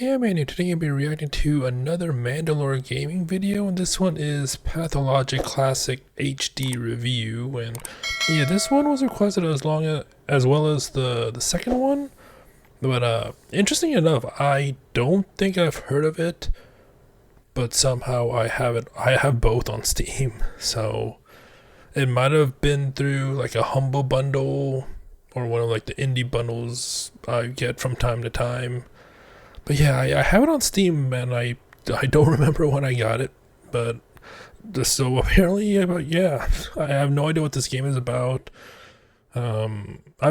Yeah, man, and today I'll be reacting to another Mandalore gaming video, and this one is Pathologic Classic HD review. And yeah, this one was requested as well as the second one. But interesting enough, I don't think I've heard of it, but somehow I have it. I have both on Steam, so it might have been through like a humble bundle or one of like the indie bundles I get from time to time. But yeah, I have it on Steam, and I don't remember when I got it, but so apparently, yeah, I have no idea what this game is about. I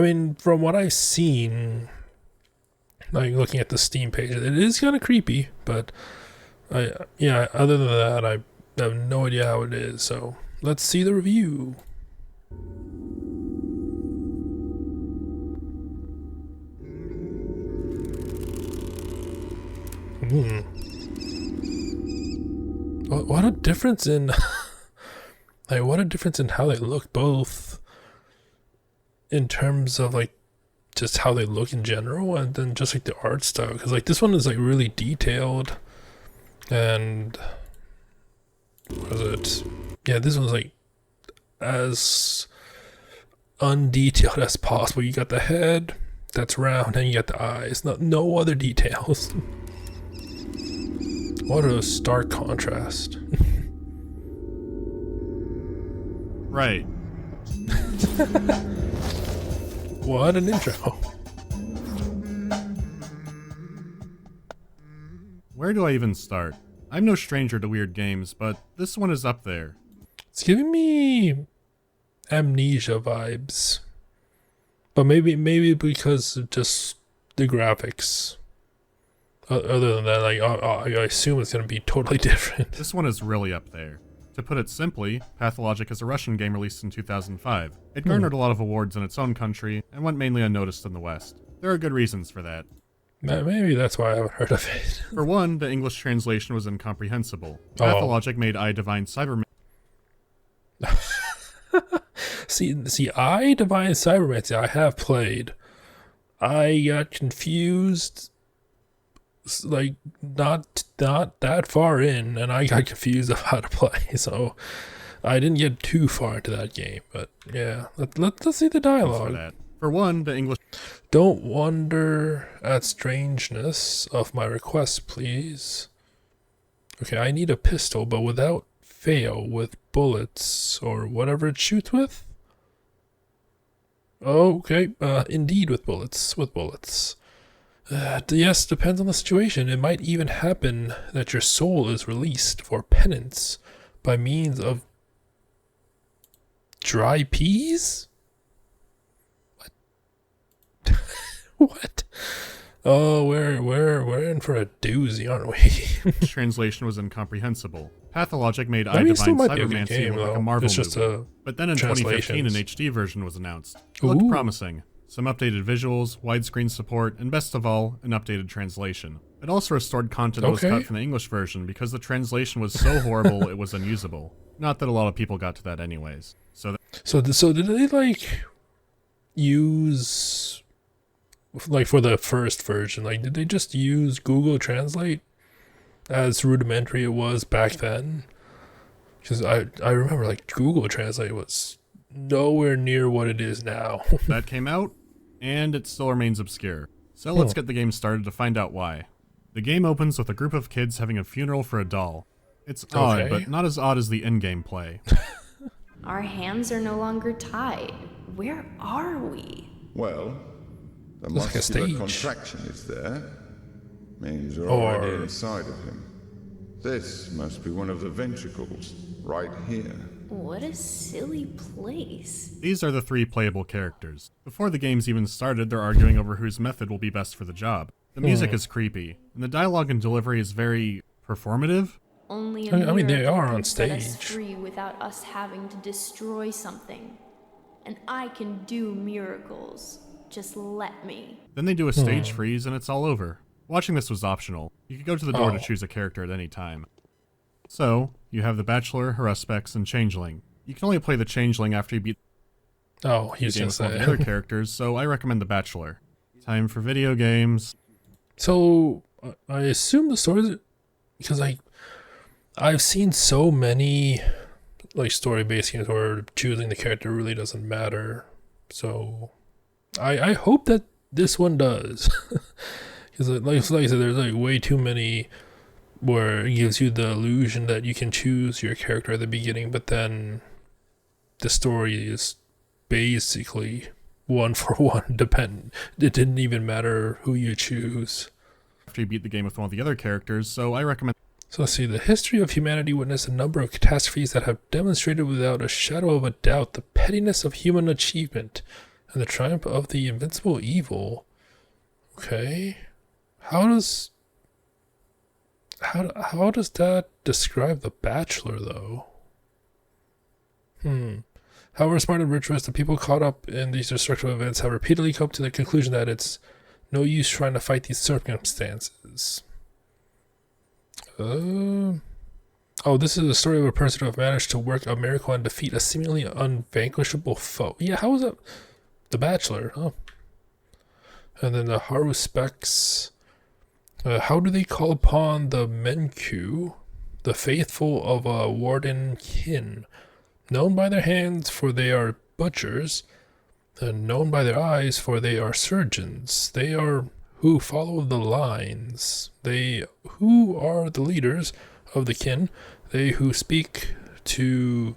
mean, from what I've seen, like looking at the Steam page, it is kind of creepy, but yeah, other than that, I have no idea how it is. So let's see the review. What a difference in like what a difference in how they look, both in terms of like just how they look in general, and then just like the art style, because like this one is like really detailed, and was it, yeah, this one's like as undetailed as possible. You got the head that's round and you got the eyes, no other details. What a stark contrast. Right. What an intro. Where do I even start? I'm no stranger to weird games, but this one is up there. It's giving me Amnesia vibes, but maybe because of just the graphics. Other than that, like I assume it's going to be totally different. This one is really up there. To put it simply, Pathologic is a Russian game released in 2005. It garnered a lot of awards in its own country, and went mainly unnoticed in the West. There are good reasons for that. Maybe that's why I haven't heard of it. For one, the English translation was incomprehensible. Pathologic made I Divine Cyberman. See, I Divine Cybermancy I have played. I got confused, like not that far in, and I got confused of how to play, so I didn't get too far into that game. But yeah, let's see the dialogue. For one, the English. Don't wonder at strangeness of my request, please. Okay, I need a pistol, but without fail, with bullets or whatever it shoots with. Oh, okay, indeed with bullets. Yes, depends on the situation. It might even happen that your soul is released for penance by means of dry peas? What? What? Oh, we're in for a doozy, aren't we? Translation was incomprehensible. Pathologic made I I mean, Divine Cybermancy seem like a Marvel movie. But then in 2015, an HD version was announced. It looked promising. Some updated visuals, widescreen support, and best of all, an updated translation. It also restored content that was cut from the English version because the translation was so horrible it was unusable. Not that a lot of people got to that anyways. So did they like use, like for the first version, like did they just use Google Translate as rudimentary it was back then? Because I remember like Google Translate was nowhere near what it is now. That came out, and it still remains obscure. So let's get the game started to find out why. The game opens with a group of kids having a funeral for a doll. It's odd, but not as odd as the in-game play. Our hands are no longer tied. Where are we? Well, the looks muscular like a contraction is there. Means you're already inside of him. This must be one of the ventricles, right here. What a silly place. These are the three playable characters. Before the game's even started, they're arguing over whose method will be best for the job. The music is creepy, and the dialogue and delivery is very performative. Only a I mean, they are on can set us stage. free without us having to destroy something. And I can do miracles. Just let me. Then they do a stage freeze, and it's all over. Watching this was optional. You could go to the door to choose a character at any time. So, you have the Bachelor, Haruspex, and Changeling. You can only play the Changeling after you beat he was gonna the say. other characters, so I recommend the Bachelor. Time for video games. So I assume the stories, because I've seen so many like story-based games where choosing the character really doesn't matter. So I hope that this one does, because like I said, there's like way too many where it gives you the illusion that you can choose your character at the beginning, but then the story is basically one for one dependent. It didn't even matter who you choose. After you beat the game with one of the other characters, so I recommend. So let's see, the history of humanity witnessed a number of catastrophes that have demonstrated without a shadow of a doubt the pettiness of human achievement and the triumph of the invincible evil. Okay. How does that describe The Bachelor, though? However smart and virtuous, the people caught up in these destructive events have repeatedly come to the conclusion that it's no use trying to fight these circumstances. Oh, this is the story of a person who have managed to work a miracle and defeat a seemingly unvanquishable foe. Yeah, how is that? The Bachelor, huh? And then the Haruspex. How do they call upon the Menku, the faithful of a warden kin, known by their hands, for they are butchers, and known by their eyes, for they are surgeons. They are who follow the lines. They who are the leaders of the kin. They who speak to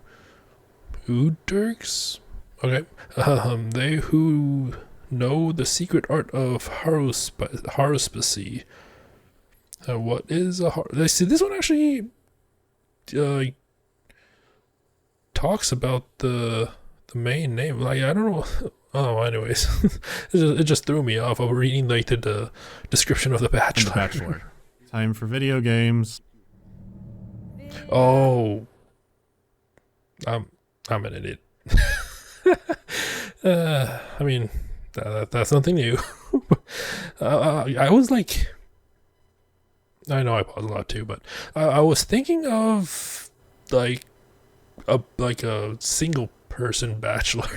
Udurks. Okay. They who know the secret art of Haruspex. What is a let's see, this one actually talks about the main name. Like, I don't know. Oh, anyways, it just threw me off of reading like the description of The Bachelor. The Bachelor. Time for video games. Oh, I'm an idiot. I mean, that's nothing new. I was like, I know I pause a lot too, but I was thinking of like a single person bachelor.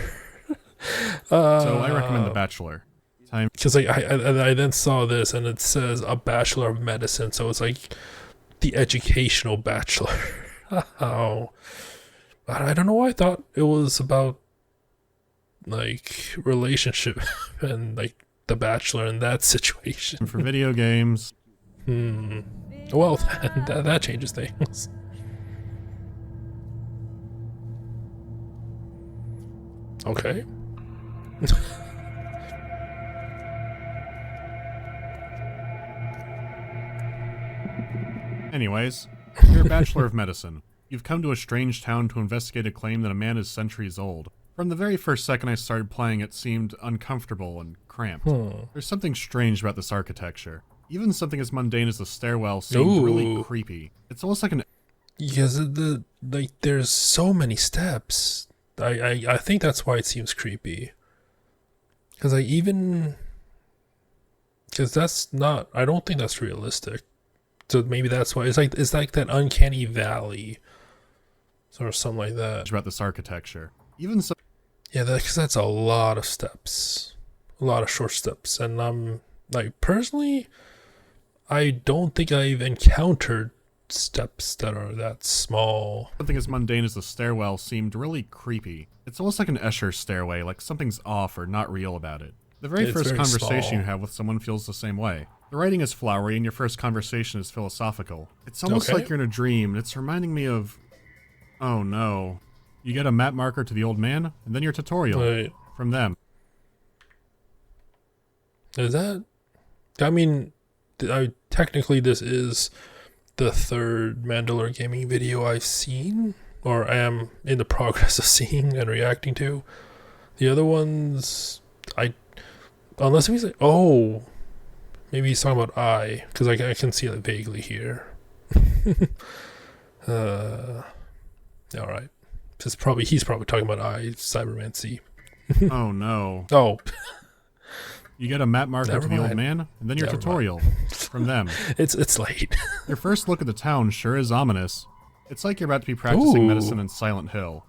So I recommend The Bachelor. Time, because like I then saw this and it says a Bachelor of Medicine, so it's like the educational bachelor. Oh, I don't know why I thought it was about like relationship and like The Bachelor in that situation. for video games. Well, that changes things. Okay. Anyways, you're a Bachelor of Medicine. You've come to a strange town to investigate a claim that a man is centuries old. From the very first second I started playing, it seemed uncomfortable and cramped. There's something strange about this architecture. Even something as mundane as the stairwell seemed really creepy. It's almost like an... Yes, there's so many steps. I think that's why it seems creepy. Because that's not... I don't think that's realistic. So maybe that's why. It's like that uncanny valley. Or something like that. About this architecture. Even so... Yeah, because that's a lot of steps. A lot of short steps. And like, personally, I don't think I've encountered steps that are that small. Something as mundane as the stairwell seemed really creepy. It's almost like an Escher stairway, like something's off or not real about it. The very first conversation you have with someone feels the same way. The writing is flowery and your first conversation is philosophical. It's almost like you're in a dream, and it's reminding me of... Oh no. You get a map marker to the old man, and then your tutorial from them. Is that... I mean, technically this is the third Mandalore Gaming video I've seen, or I am in the progress of seeing and reacting to. The other ones, unless he's like, oh, maybe he's talking about I, because I can see it vaguely here. All right, he's probably talking about I, Cybermancy. Oh no. Oh. You get a map marker to the old man, and then your tutorial from them. It's late. Your first look at the town sure is ominous. It's like you're about to be practicing medicine in Silent Hill,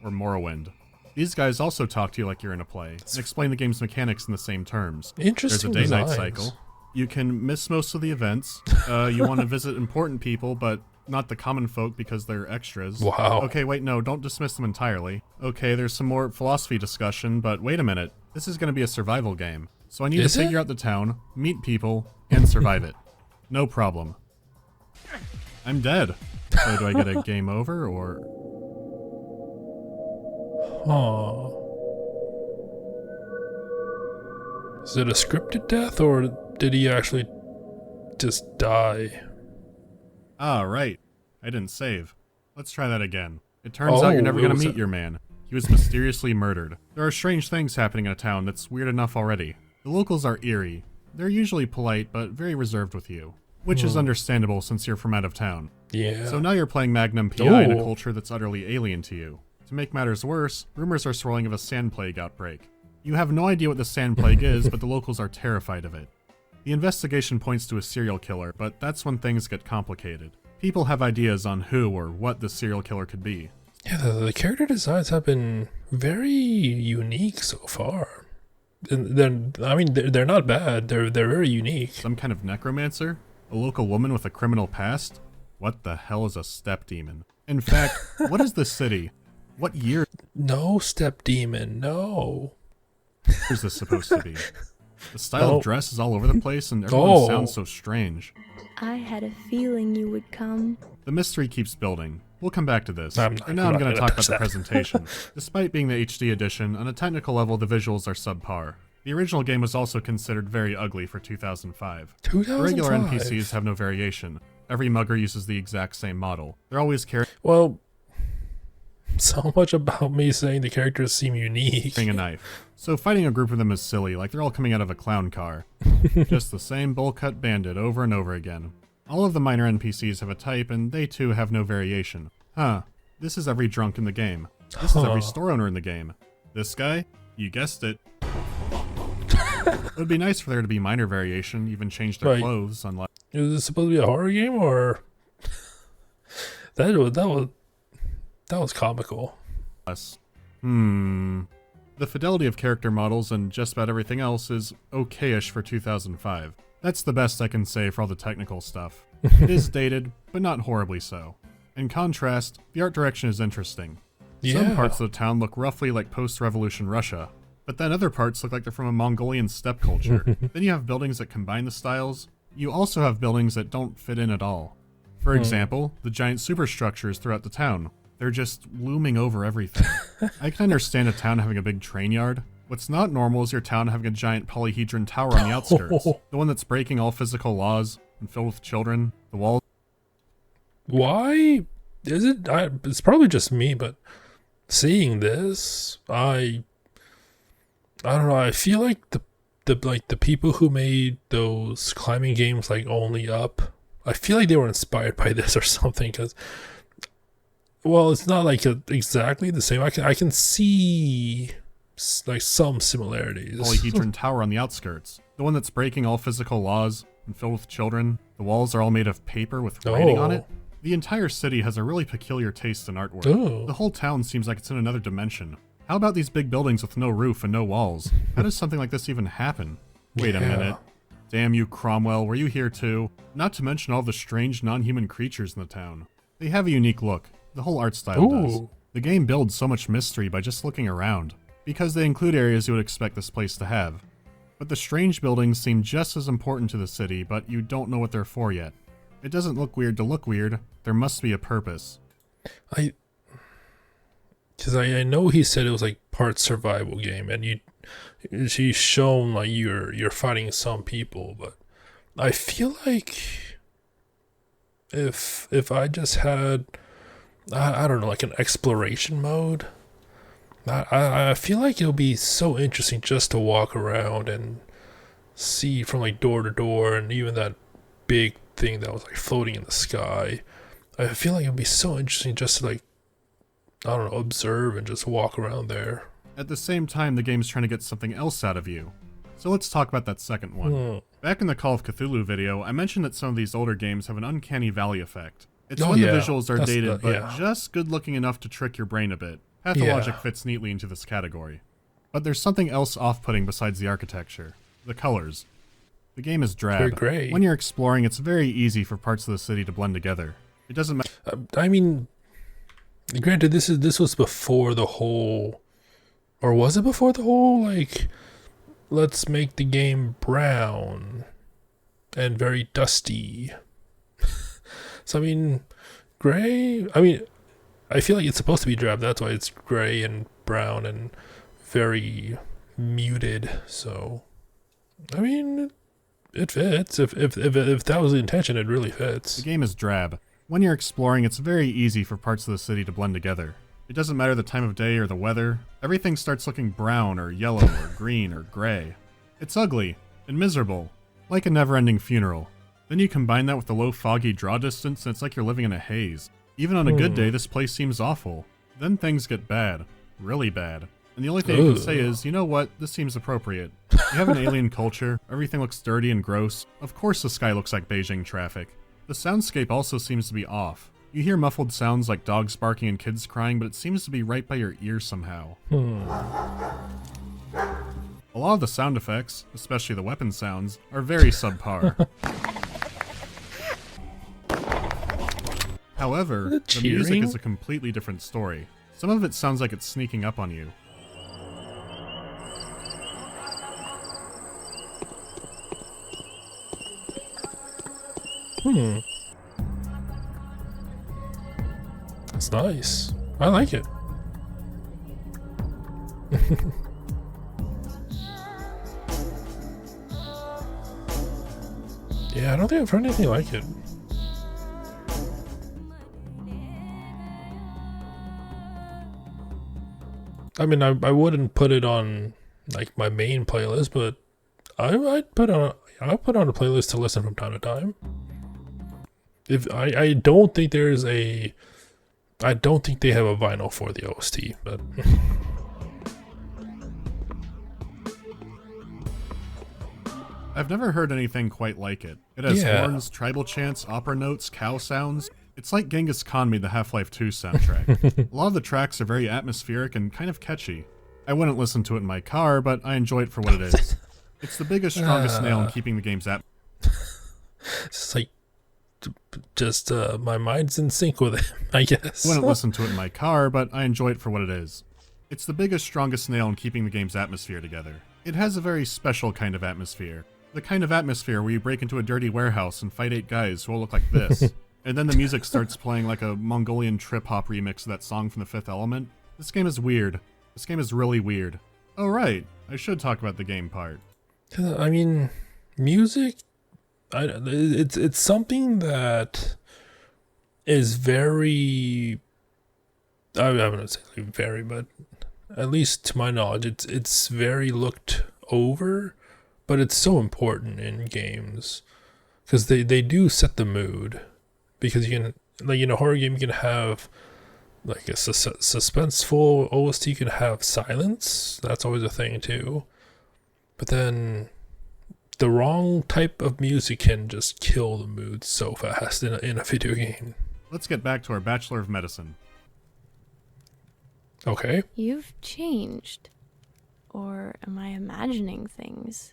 or Morrowind. These guys also talk to you like you're in a play, and explain the game's mechanics in the same terms. Interesting. There's a day-night cycle. You can miss most of the events. You want to visit important people, but not the common folk because they're extras. Wow. Okay, wait, no, don't dismiss them entirely. Okay, there's some more philosophy discussion, but wait a minute. This is going to be a survival game. So I need to figure out the town, meet people, and survive it. No problem. I'm dead. So do I get a game over, or... Huh. Is it a scripted death, or did he actually just die? Ah, right. I didn't save. Let's try that again. It turns out you're never going to meet your man. He was mysteriously murdered. There are strange things happening in a town that's weird enough already. The locals are eerie. They're usually polite, but very reserved with you. Which is understandable since you're from out of town. Yeah. So now you're playing Magnum PI in a culture that's utterly alien to you. To make matters worse, rumors are swirling of a sand plague outbreak. You have no idea what the sand plague is, but the locals are terrified of it. The investigation points to a serial killer, but that's when things get complicated. People have ideas on who or what the serial killer could be. Yeah, the character designs have been very unique so far. And they're not bad. They're very unique. Some kind of necromancer? A local woman with a criminal past? What the hell is a step demon? In fact, what is this city? What year? No step demon, no. Is this supposed to be? The style of dress is all over the place and everyone sounds so strange. I had a feeling you would come. The mystery keeps building. We'll come back to this. I'm going to talk about the presentation. Despite being the HD edition, on a technical level the visuals are subpar. The original game was also considered very ugly for 2005. The regular NPCs have no variation. Every mugger uses the exact same model. They're always carrying... Well, so much about me saying the characters seem unique. A knife. So fighting a group of them is silly, like they're all coming out of a clown car. Just the same bowl-cut bandit over and over again. All of the minor NPCs have a type, and they too have no variation. Huh. This is every drunk in the game. This is every store owner in the game. This guy? You guessed it. It would be nice for there to be minor variation, even change their clothes, unlike... Is this supposed to be a horror game, or... That was comical. The fidelity of character models and just about everything else is okay-ish for 2005. That's the best I can say for all the technical stuff. It is dated, but not horribly so. In contrast, the art direction is interesting. Some parts of the town look roughly like post-revolution Russia, but then other parts look like they're from a Mongolian steppe culture. Then you have buildings that combine the styles. You also have buildings that don't fit in at all. For example, the giant superstructures throughout the town. They're just looming over everything. I can understand a town having a big train yard. What's not normal is your town having a giant polyhedron tower on the outskirts. The one that's breaking all physical laws and filled with children. The walls... Why is it? It's probably just me, but seeing this, I don't know. I feel like the people who made those climbing games like Only Up, I feel like they were inspired by this or something. Because, well, it's not like exactly the same. I can see like some similarities. Polyhedron tower on the outskirts. The one that's breaking all physical laws and filled with children. The walls are all made of paper with writing on it. The entire city has a really peculiar taste in artwork. The whole town seems like it's in another dimension. How about these big buildings with no roof and no walls? How does something like this even happen? Wait a minute. Damn you, Cromwell, were you here too? Not to mention all the strange non-human creatures in the town. They have a unique look. The whole art style does. The game builds so much mystery by just looking around, because they include areas you would expect this place to have. But the strange buildings seem just as important to the city, but you don't know what they're for yet. It doesn't look weird to look weird. There must be a purpose. Because I know he said it was like part survival game, and she's shown like you're fighting some people, but I feel like if I just had I don't know, like an exploration mode, I feel like it'll be so interesting just to walk around and see from like door to door, and even that big thing that was like floating in the sky. I feel like it'd be so interesting just to like, I don't know, observe and just walk around there. At the same time, the game's trying to get something else out of you. So let's talk about that second one. Back in the Call of Cthulhu video, I mentioned that some of these older games have an uncanny valley effect. It's when the visuals are dated, but just good looking enough to trick your brain a bit. Pathologic fits neatly into this category. But there's something else off-putting besides the architecture. The colors. The game is drab. Very gray. When you're exploring, it's very easy for parts of the city to blend together. It doesn't matter. I mean, granted, this was before the whole, or was it before the whole, like, let's make the game brown and very dusty. So, I mean, gray, I mean, I feel like it's supposed to be drab. That's why it's gray and brown and very muted. So, I mean, it fits. If that was the intention, it really fits. The game is drab. When you're exploring, it's very easy for parts of the city to blend together. It doesn't matter the time of day or the weather. Everything starts looking brown or yellow or green or gray. It's ugly and miserable, like a never-ending funeral. Then you combine that with the low foggy draw distance and it's like you're living in a haze. Even on a good day, this place seems awful. Then things get bad. Really bad. And the only thing you can say is, you know what, this seems appropriate. You have an alien culture, everything looks dirty and gross. Of course the sky looks like Beijing traffic. The soundscape also seems to be off. You hear muffled sounds like dogs barking and kids crying, but it seems to be right by your ear somehow. A lot of the sound effects, especially the weapon sounds, are very subpar. However, the music is a completely different story. Some of it sounds like it's sneaking up on you. That's nice. I like it. Yeah, I don't think I've heard anything like it. I mean, I wouldn't put it on like my main playlist, but I'll put on a playlist to listen from time to time. If I don't think they have a vinyl for the OST, but I've never heard anything quite like it. It has horns, tribal chants, opera notes, cow sounds. It's like Genghis Khan made the Half-Life 2 soundtrack. A lot of the tracks are very atmospheric and kind of catchy. I wouldn't listen to it in my car, but I enjoy it for what it is. It's the biggest, strongest nail in keeping the game's It's like, just my mind's in sync with it, I guess. I wouldn't listen to it in my car, but I enjoy it for what it is. It's the biggest, strongest nail in keeping the game's atmosphere together. It has a very special kind of atmosphere. The kind of atmosphere where you break into a dirty warehouse and fight 8 guys who all look like this. And then the music starts playing like a Mongolian trip-hop remix of that song from The Fifth Element. This game is weird. This game is really weird. Oh right, I should talk about the game part. I mean, music, it's something that is very, I wouldn't say like very, but at least to my knowledge, it's very looked over, but it's so important in games because they do set the mood. Because you can, like, in a horror game, you can have like a suspenseful OST, you can have silence. That's always a thing too. But then the wrong type of music can just kill the mood so fast in a video game. Let's get back to our Bachelor of Medicine. Okay. You've changed. Or am I imagining things?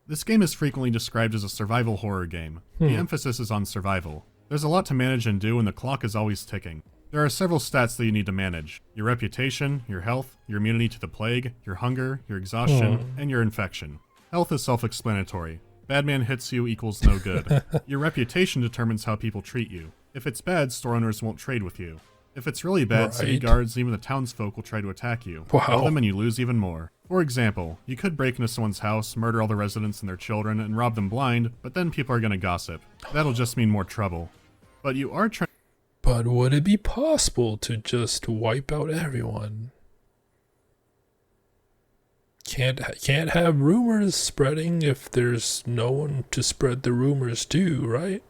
This game is frequently described as a survival horror game. The emphasis is on survival. There's a lot to manage and do, and the clock is always ticking. There are several stats that you need to manage. Your reputation, your health, your immunity to the plague, your hunger, your exhaustion, and your infection. Health is self-explanatory. Bad man hits you equals no good. Your reputation determines how people treat you. If it's bad, store owners won't trade with you. If it's really bad, city guards and even the townsfolk will try to attack you. Kill them and you lose even more. For example, you could break into someone's house, murder all the residents and their children, and rob them blind, but then people are gonna gossip. That'll just mean more trouble. But you are trying. But would it be possible to just wipe out everyone? Can't have rumors spreading if there's no one to spread the rumors to, right?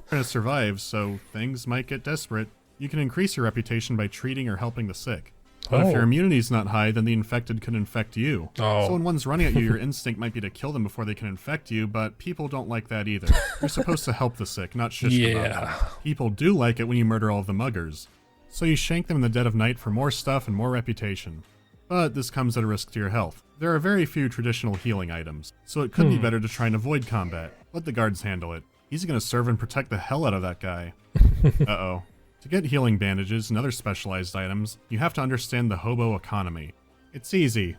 To survive, so things might get desperate. You can increase your reputation by treating or helping the sick. But if your immunity's not high, then the infected could infect you. So when one's running at you, your instinct might be to kill them before they can infect you, but people don't like that either. You're supposed to help the sick, not shish about them. People do like it when you murder all of the muggers. So you shank them in the dead of night for more stuff and more reputation. but this comes at a risk to your health. There are very few traditional healing items, so it could be better to try and avoid combat. Let the guards handle it. He's gonna serve and protect the hell out of that guy. Uh-oh. To get healing bandages and other specialized items, you have to understand the hobo economy. It's easy.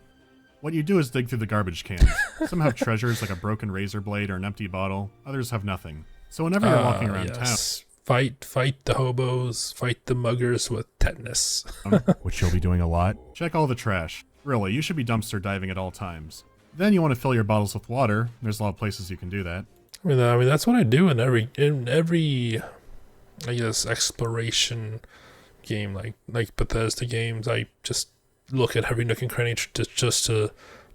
What you do is dig through the garbage cans. Some have treasures like a broken razor blade or an empty bottle, others have nothing. So whenever you're walking around town, fight the hobos, fight the muggers with tetanus. which you'll be doing a lot, check all the trash. Really, you should be dumpster diving at all times. Then you want to fill your bottles with water. There's a lot of places you can do that. I mean that's what I do in every I guess exploration game like Bethesda games. I just look at every nook and cranny just to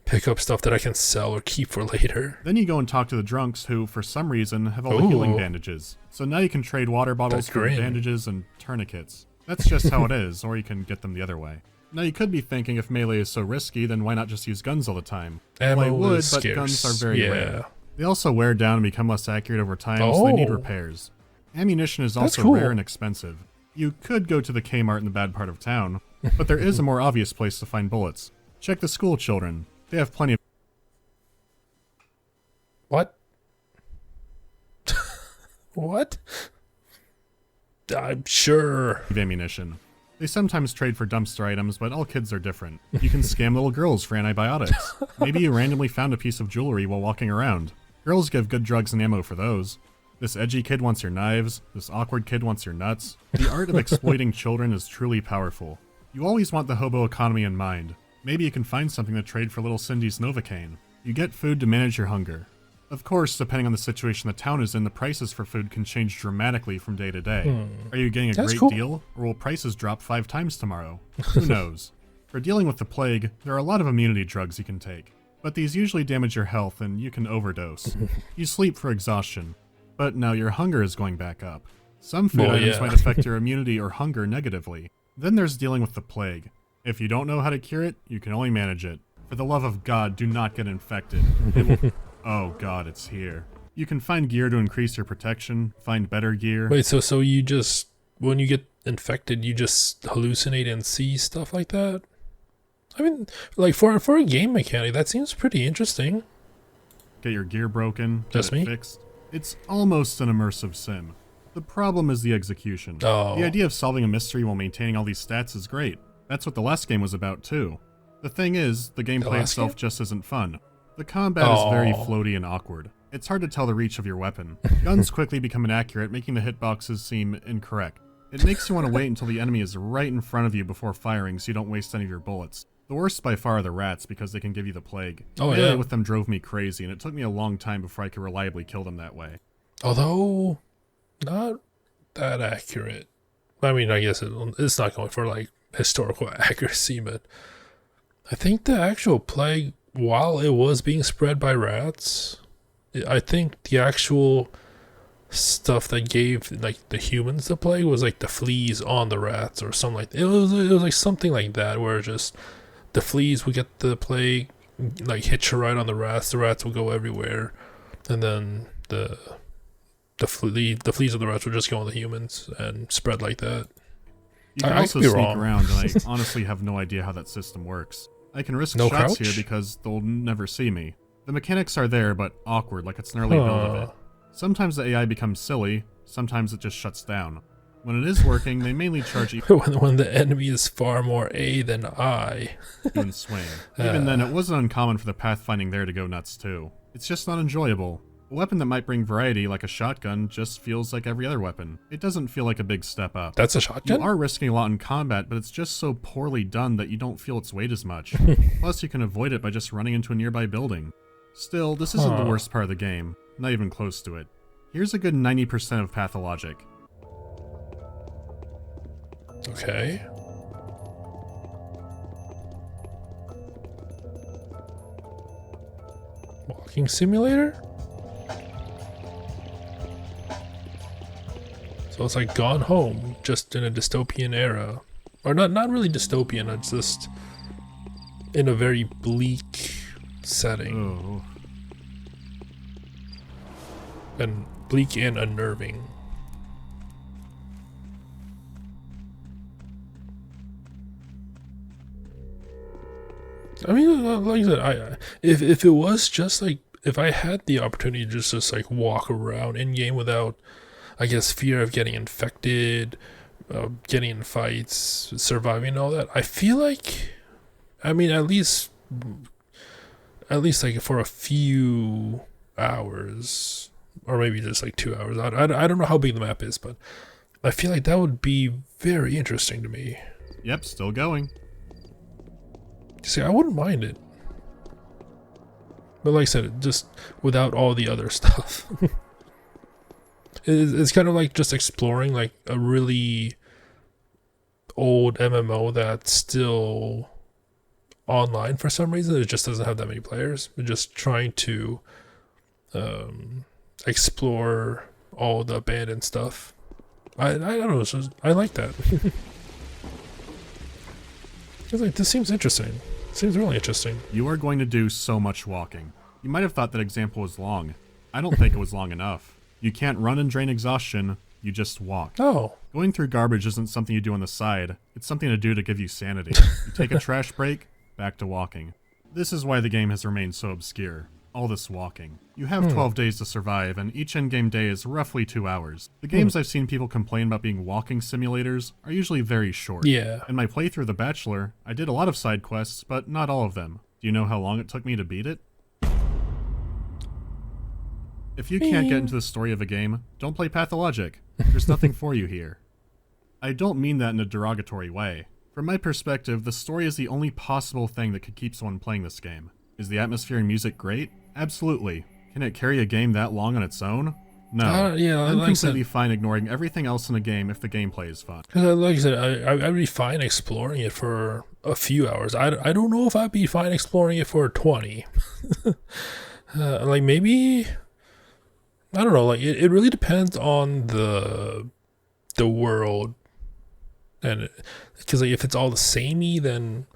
pick up stuff that I can sell or keep for later. Then you go and talk to the drunks who, for some reason, have all the healing bandages. So now you can trade water bottles for bandages and tourniquets. That's just how it is, or you can get them the other way. Now you could be thinking if melee is so risky, then why not just use guns all the time? Ammo well, I would, is but scarce. guns are very rare. They also wear down and become less accurate over time, so they need repairs. Ammunition is also rare and expensive. You could go to the Kmart in the bad part of town, but there is a more obvious place to find bullets. Check the school children. They have plenty of... What? What? I'm sure. Ammunition. They sometimes trade for dumpster items, but all kids are different. You can scam little girls for antibiotics. Maybe you randomly found a piece of jewelry while walking around. Girls give good drugs and ammo for those. This edgy kid wants your knives. This awkward kid wants your nuts. The art of exploiting children is truly powerful. You always want the hobo economy in mind. Maybe you can find something to trade for little Cindy's Novocaine. You get food to manage your hunger. Of course, depending on the situation the town is in, the prices for food can change dramatically from day to day. Are you getting a great deal, or will prices drop 5 times tomorrow? Who knows? For dealing with the plague, there are a lot of immunity drugs you can take, but these usually damage your health and you can overdose. You sleep for exhaustion, but now your hunger is going back up. Some food items might affect your immunity or hunger negatively. Then there's dealing with the plague. If you don't know how to cure it, you can only manage it. For the love of God, do not get infected. It will... Oh god, it's here. You can find gear to increase your protection, find better gear. Wait, so you just, when you get infected, you just hallucinate and see stuff like that? I mean, like for a game mechanic, that seems pretty interesting. Get your gear broken, just get it fixed. It's almost an immersive sim. The problem is the execution. The idea of solving a mystery while maintaining all these stats is great. That's what the last game was about too. The thing is, the gameplay itself just isn't fun. The combat is very floaty and awkward. It's hard to tell the reach of your weapon. Guns quickly become inaccurate, making the hitboxes seem incorrect. It makes you want to wait until the enemy is right in front of you before firing so you don't waste any of your bullets. The worst by far are the rats because they can give you the plague. Melee with them drove me crazy, and it took me a long time before I could reliably kill them that way. Although, not that accurate. I mean, I guess it's not going for like historical accuracy, but I think the actual plague, while it was being spread by rats, I think the actual stuff that gave like the humans the plague was like the fleas on the rats or something like that. It was like something like that, where just the fleas would get the plague, like hitch a ride on the rats will go everywhere, and then the fleas of the rats would just go on the humans and spread like that. You can also sneak around, and I honestly have no idea how that system works. I can risk shots here because they'll never see me. The mechanics are there, but awkward, like it's an early build of it. Sometimes the AI becomes silly, sometimes it just shuts down. When it is working, they mainly charge you when the enemy is far more A than I. and swing. Even then, it wasn't uncommon for the pathfinding there to go nuts too. It's just not enjoyable. A weapon that might bring variety, like a shotgun, just feels like every other weapon. It doesn't feel like a big step up. That's a shotgun? You are risking a lot in combat, but it's just so poorly done that you don't feel its weight as much. Plus, you can avoid it by just running into a nearby building. Still, this isn't the worst part of the game. Not even close to it. Here's a good 90% of Pathologic. Okay. Walking simulator? So it's like Gone Home, just in a dystopian era. Or not really dystopian, it's just in a very bleak setting. And bleak and unnerving. I mean, like I said, if it was just like, if I had the opportunity to just like walk around in game without, I guess, fear of getting infected, getting in fights, surviving all that, I feel like, I mean, at least like for a few hours, or maybe just like 2 hours. I don't know how big the map is, but I feel like that would be very interesting to me. Yep, still going. See, I wouldn't mind it. But like I said, just without all the other stuff. It's kind of like just exploring like a really old MMO that's still online for some reason. It just doesn't have that many players. We're just trying to explore all the abandoned stuff. I don't know. It's just, I like that. I was like, this seems interesting. Seems really interesting. You are going to do so much walking. You might have thought that example was long. I don't think it was long enough. You can't run and drain exhaustion, you just walk. Oh. Going through garbage isn't something you do on the side. It's something to do to give you sanity. You take a trash break, back to walking. This is why the game has remained so obscure. All this walking. You have 12 days to survive, and each endgame day is roughly 2 hours. The games I've seen people complain about being walking simulators are usually very short. Yeah. In my playthrough of The Bachelor, I did a lot of side quests, but not all of them. Do you know how long it took me to beat it? If you can't get into the story of a game, don't play Pathologic. There's nothing for you here. I don't mean that in a derogatory way. From my perspective, the story is the only possible thing that could keep someone playing this game. Is the atmosphere and music great? Absolutely. Can it carry a game that long on its own? No. Yeah, I'm completely fine ignoring everything else in a game if the gameplay is fun. Like I said, I'd be fine exploring it for a few hours. I don't know if I'd be fine exploring it for 20. Like maybe, I don't know, like it really depends on the world. And because like, if it's all the samey, then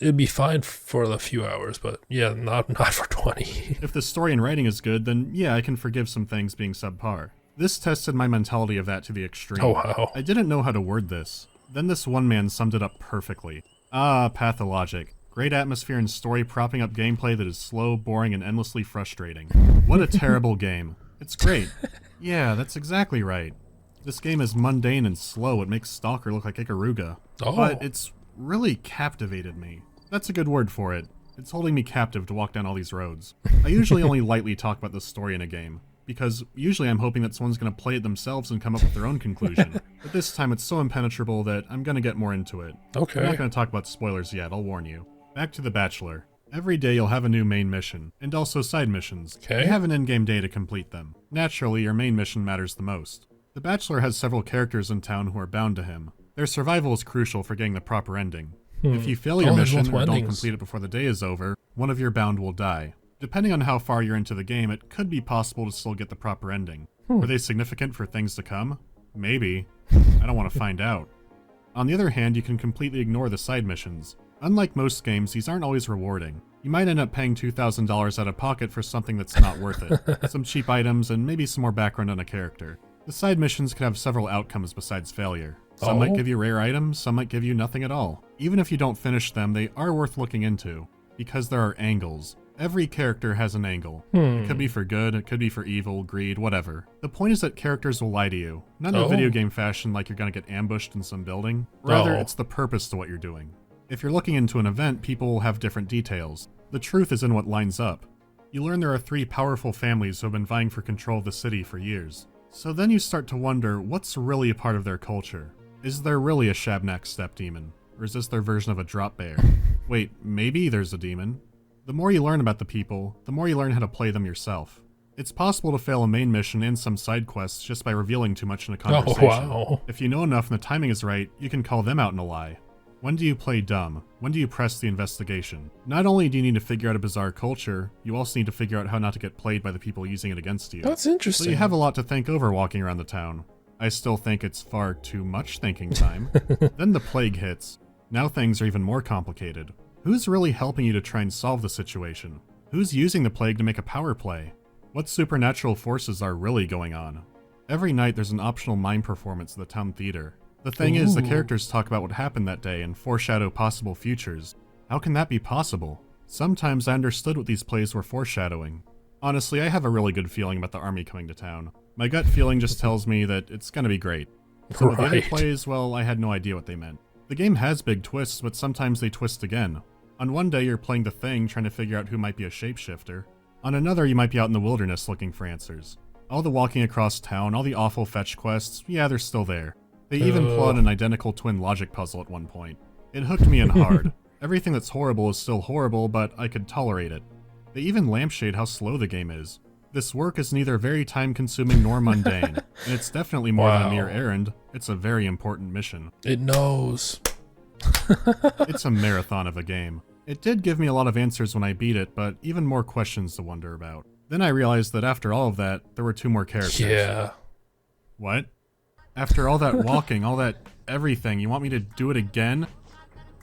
it'd be fine for a few hours, but yeah, not for 20. If the story and writing is good, then yeah, I can forgive some things being subpar. This tested my mentality of that to the extreme. Oh, wow. I didn't know how to word this. Then this one man summed it up perfectly. Ah, Pathologic. Great atmosphere and story propping up gameplay that is slow, boring, and endlessly frustrating. What a terrible game. It's great. Yeah, that's exactly right. This game is mundane and slow. It makes Stalker look like Ikaruga. Oh. But it's really captivated me. That's a good word for it. It's holding me captive to walk down all these roads. I usually only lightly talk about the story in a game, because usually I'm hoping that someone's going to play it themselves and come up with their own conclusion. But this time it's so impenetrable that I'm going to get more into it. Okay. I'm not going to talk about spoilers yet, I'll warn you. Back to The Bachelor. Every day you'll have a new main mission, and also side missions. Okay. You have an in-game day to complete them. Naturally, your main mission matters the most. The Bachelor has several characters in town who are bound to him. Their survival is crucial for getting the proper ending. If you fail your mission or don't complete it before the day is over, one of your bound will die. Depending on how far you're into the game, it could be possible to still get the proper ending. Were they significant for things to come? Maybe. I don't want to find out. On the other hand, you can completely ignore the side missions. Unlike most games, these aren't always rewarding. You might end up paying $2,000 out of pocket for something that's not worth it. Some cheap items and maybe some more background on a character. The side missions could have several outcomes besides failure. Some might give you rare items, some might give you nothing at all. Even if you don't finish them, they are worth looking into, because there are angles. Every character has an angle. It could be for good, it could be for evil, greed, whatever. The point is that characters will lie to you. Not in a video game fashion like you're gonna get ambushed in some building. Rather, it's the purpose to what you're doing. If you're looking into an event, people will have different details. The truth is in what lines up. You learn there are 3 powerful families who have been vying for control of the city for years. So then you start to wonder what's really a part of their culture. Is there really a Shabnak step demon? Or is this their version of a drop bear? Wait, maybe there's a demon? The more you learn about the people, the more you learn how to play them yourself. It's possible to fail a main mission and some side quests just by revealing too much in a conversation. Oh, wow. If you know enough and the timing is right, you can call them out in a lie. When do you play dumb? When do you press the investigation? Not only do you need to figure out a bizarre culture, you also need to figure out how not to get played by the people using it against you. That's interesting. So you have a lot to think over walking around the town. I still think it's far too much thinking time. Then the plague hits. Now things are even more complicated. Who's really helping you to try and solve the situation? Who's using the plague to make a power play? What supernatural forces are really going on? Every night there's an optional mime performance at the town theater. The thing is, the characters talk about what happened that day and foreshadow possible futures. How can that be possible? Sometimes I understood what these plays were foreshadowing. Honestly, I have a really good feeling about the army coming to town. My gut feeling just tells me that it's gonna be great. Some of the other plays, well, I had no idea what they meant. The game has big twists, but sometimes they twist again. On one day you're playing the Thing, trying to figure out who might be a shapeshifter. On another you might be out in the wilderness looking for answers. All the walking across town, all the awful fetch quests, yeah, they're still there. They even plot an identical twin logic puzzle at one point. It hooked me in hard. Everything that's horrible is still horrible, but I could tolerate it. They even lampshade how slow the game is. This work is neither very time-consuming nor mundane, and it's definitely more than a mere errand. It's a very important mission. It knows. It's a marathon of a game. It did give me a lot of answers when I beat it, but even more questions to wonder about. Then I realized that after all of that, there were 2 more characters. Yeah. What? After all that walking, all that everything, you want me to do it again?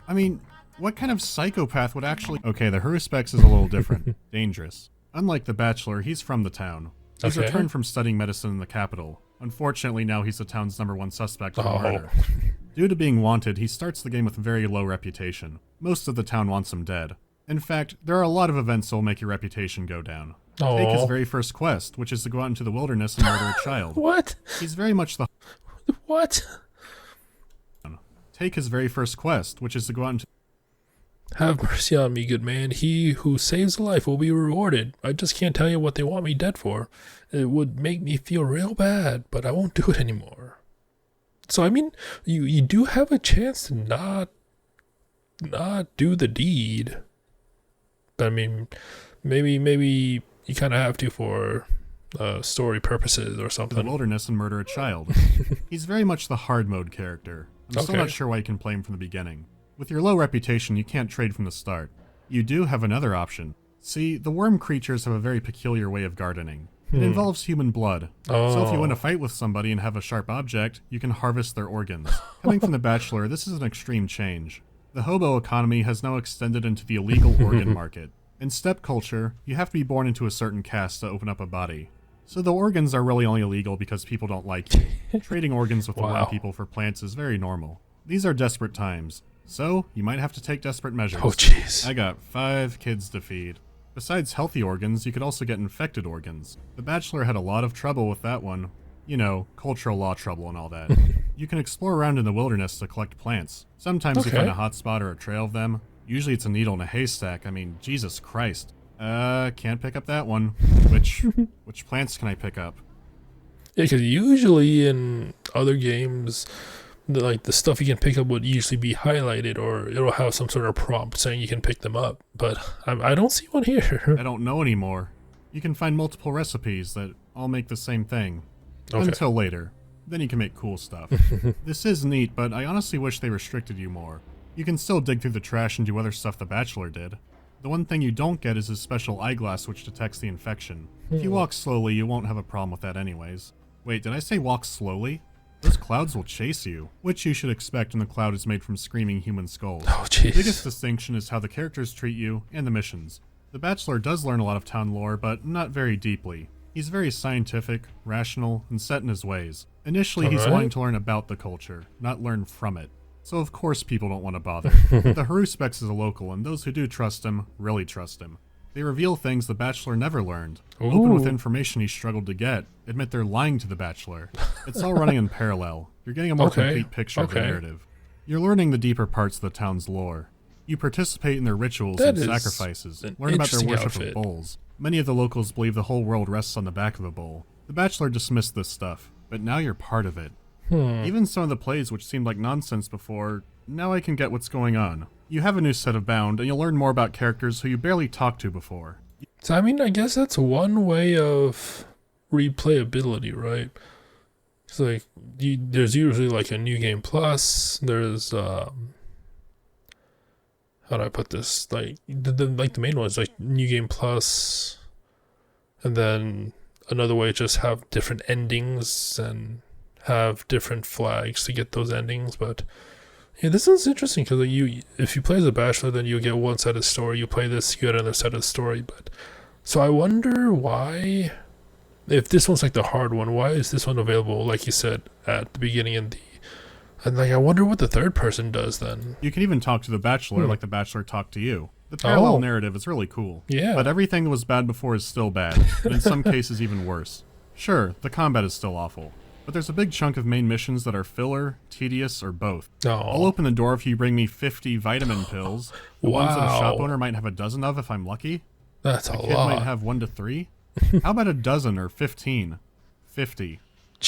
I mean, what kind of psychopath would actually... Okay, the Haruspex is a little different. Dangerous. Unlike the Bachelor, he's from the town. He's returned from studying medicine in the capital. Unfortunately, now he's the town's #1 suspect for murder. Due to being wanted, he starts the game with very low reputation. Most of the town wants him dead. In fact, there are a lot of events that will make your reputation go down. Take his very first quest, which is to go out into the wilderness and murder a child. What? He's very much the... What? Take his very first quest, which is to go out into... Have mercy on me, good man. He who saves a life will be rewarded. I just can't tell you what they want me dead for. It would make me feel real bad, but I won't do it anymore. So, I mean, you do have a chance to not do the deed. But, I mean, maybe you kind of have to for story purposes or something. The wilderness and murder a child. He's very much the hard mode character. I'm still not sure why you can play him from the beginning. With your low reputation, you can't trade from the start. You do have another option. See, the worm creatures have a very peculiar way of gardening. It involves human blood. So if you win a fight with somebody and have a sharp object, you can harvest their organs. Coming from the Bachelor, this is an extreme change. The hobo economy has now extended into the illegal organ market. In steppe culture, you have to be born into a certain caste to open up a body. So the organs are really only illegal because people don't like you. Trading organs with the worm people for plants is very normal. These are desperate times. So, you might have to take desperate measures. Oh, jeez. I got 5 kids to feed. Besides healthy organs, you could also get infected organs. The Bachelor had a lot of trouble with that one. You know, cultural law trouble and all that. You can explore around in the wilderness to collect plants. Sometimes you find a hot spot or a trail of them. Usually it's a needle in a haystack. I mean, Jesus Christ. Can't pick up that one. Which plants can I pick up? Yeah, because usually in other games... the stuff you can pick up would usually be highlighted, or it'll have some sort of prompt saying you can pick them up, but I don't see one here. I don't know anymore. You can find multiple recipes that all make the same thing. Until later. Then you can make cool stuff. This is neat, but I honestly wish they restricted you more. You can still dig through the trash and do other stuff the Bachelor did. The one thing you don't get is his special eyeglass which detects the infection. If you walk slowly, you won't have a problem with that anyways. Wait, did I say walk slowly? Those clouds will chase you, which you should expect when the cloud is made from screaming human skulls. Oh, jeez. The biggest distinction is how the characters treat you and the missions. The Bachelor does learn a lot of town lore, but not very deeply. He's very scientific, rational, and set in his ways. Initially, he's wanting to learn about the culture, not learn from it. So of course people don't want to bother. The Haruspex is a local, and those who do trust him, really trust him. They reveal things the Bachelor never learned. Open with information he struggled to get. Admit they're lying to the Bachelor. It's all running in parallel. You're getting a more complete picture of the narrative. You're learning the deeper parts of the town's lore. You participate in their rituals and sacrifices. Learn about their worship of bulls. Many of the locals believe the whole world rests on the back of a bull. The Bachelor dismissed this stuff, but now you're part of it. Even some of the plays which seemed like nonsense before, now I can get what's going on. You have a new set of bound, and you'll learn more about characters who you barely talked to before. So, I mean, I guess that's one way of replayability, right? It's like, there's usually like a New Game Plus, there's, how do I put this? Like, the main one is like New Game Plus, and then another way just have different endings and have different flags to get those endings. But yeah, this one's interesting because if you play as a Bachelor, then you get one side of the story. You play this, you get another side of the story. But so I wonder why, if this one's like the hard one, why is this one available, like you said, at the beginning in And like, I wonder what the third person does then. You can even talk to the Bachelor like the Bachelor talked to you. The parallel narrative is really cool. Yeah. But everything that was bad before is still bad, and in some cases even worse. Sure, the combat is still awful, but there's a big chunk of main missions that are filler, tedious, or both. I'll open the door if you bring me 50 vitamin pills, the ones that a shop owner might have a dozen of if I'm lucky. That's a lot. A kid might have 1 to 3. How about a dozen or 15? 50.